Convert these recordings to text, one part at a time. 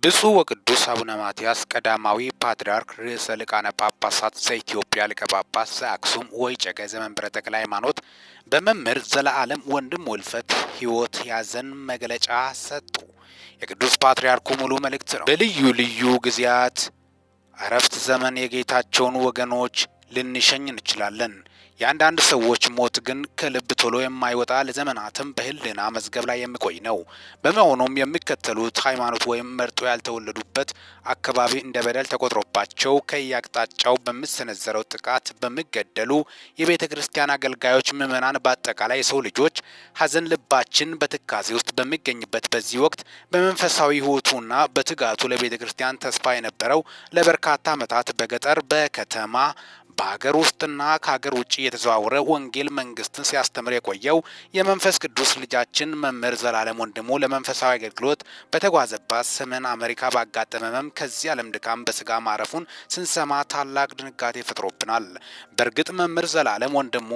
ብፁዕ ወቅዱስ አቡነ ማትያስ ቀዳማዊ ፓትርያርክ ርዕሰ ሊቃነ ጳጳሳት ዘኢትዮጵያ ሊቀ ጳጳስ ዘአክሱም ወዕጨጌ ዘመንበረ ተክለ ሃይማኖት በመምህር ዘለዓለም ወንድሙ ሕልፈት ሕይወት ያዘን መግለጫ ሰጡ። የቅዱስ ፓትርያርኩ ሙሉ መልእክት ነው። በልዩ ልዩ ጊዜያት እረፍት ዘመን የጌታቸውን ወገኖች ልንሸኝ እንችላለን። የአንዳንድ ሰዎች ሞት ግን ከልብ ቶሎ የማይወጣ ለዘመናትም በሕሊና መዝገብ ላይ የሚቆይ ነው። በመሆኑም የሚከተሉት ሃይማኖት ወይም መርጦ ያልተወለዱበት አካባቢ እንደ በደል ተቆጥሮባቸው ከየአቅጣጫው በሚሰነዘረው ጥቃት በሚገደሉ የቤተ ክርስቲያን አገልጋዮች፣ ምዕመናን፣ በአጠቃላይ የሰው ልጆች ሐዘን ልባችን በትካዜ ውስጥ በሚገኝበት በዚህ ወቅት በመንፈሳዊ ሕይወቱና በትጋቱ ለቤተ ክርስቲያን ተስፋ የነበረው ለበርካታ ዓመታት በገጠር በከተማ በሀገር ውስጥና ከሀገር ውጭ የተዘዋወረ ወንጌል መንግስትን ሲያስተምር የቆየው የመንፈስ ቅዱስ ልጃችን መምህር ዘላለም ወንድሙ ለመንፈሳዊ አገልግሎት በተጓዘባት ሰሜን አሜሪካ ባጋጠመ ሕመም ከዚህ ዓለም ድካም በስጋ ማረፉን ስንሰማ ታላቅ ድንጋጤ ፈጥሮብናል። በእርግጥ መምህር ዘላለም ወንድሙ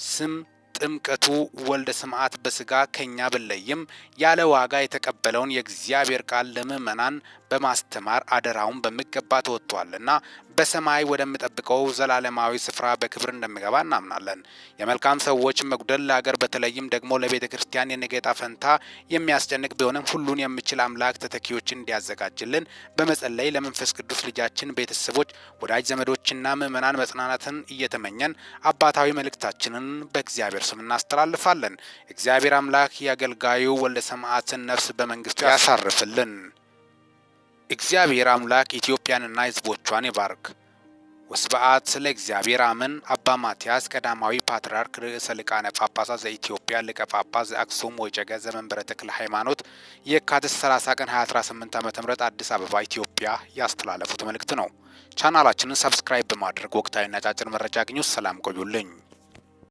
ስም ጥምቀቱ ወልደ ስምዓት በስጋ ከኛ ብለይም ያለ ዋጋ የተቀበለውን የእግዚአብሔር ቃል ለምዕመናን በማስተማር አደራውን በሚገባ ተወጥቷልና በሰማይ ወደሚጠብቀው ዘላለማዊ ስፍራ በክብር እንደሚገባ እናምናለን። የመልካም ሰዎች መጉደል ለሀገር በተለይም ደግሞ ለቤተ ክርስቲያን የነገ ዕጣ ፈንታ የሚያስጨንቅ ቢሆንም ሁሉን የሚችል አምላክ ተተኪዎችን እንዲያዘጋጅልን በመጸለይ ለመንፈስ ቅዱስ ልጃችን ቤተሰቦች፣ ወዳጅ ዘመዶችና ምዕመናን መጽናናትን እየተመኘን አባታዊ መልእክታችንን በእግዚአብሔር ስም እናስተላልፋለን። እግዚአብሔር አምላክ የአገልጋዩ ወልደ ሰማዕትን ነፍስ በመንግስቱ ያሳርፍልን። እግዚአብሔር አምላክ ኢትዮጵያንና ሕዝቦቿን ይባርክ። ወስብሐት ለእግዚአብሔር አሜን። አባ ማትያስ ቀዳማዊ ፓትርያርክ ርዕሰ ሊቃነ ጳጳሳት ዘኢትዮጵያ ሊቀ ጳጳስ ዘአክሱም ወዕጨጌ ዘመንበረ ተክለ ሃይማኖት የካቲት 30 ቀን 2018 ዓ.ም አዲስ አበባ ኢትዮጵያ ያስተላለፉት መልእክት ነው። ቻናላችንን ሰብስክራይብ በማድረግ ወቅታዊና አጫጭር መረጃ አግኙ። ሰላም ቆዩልኝ።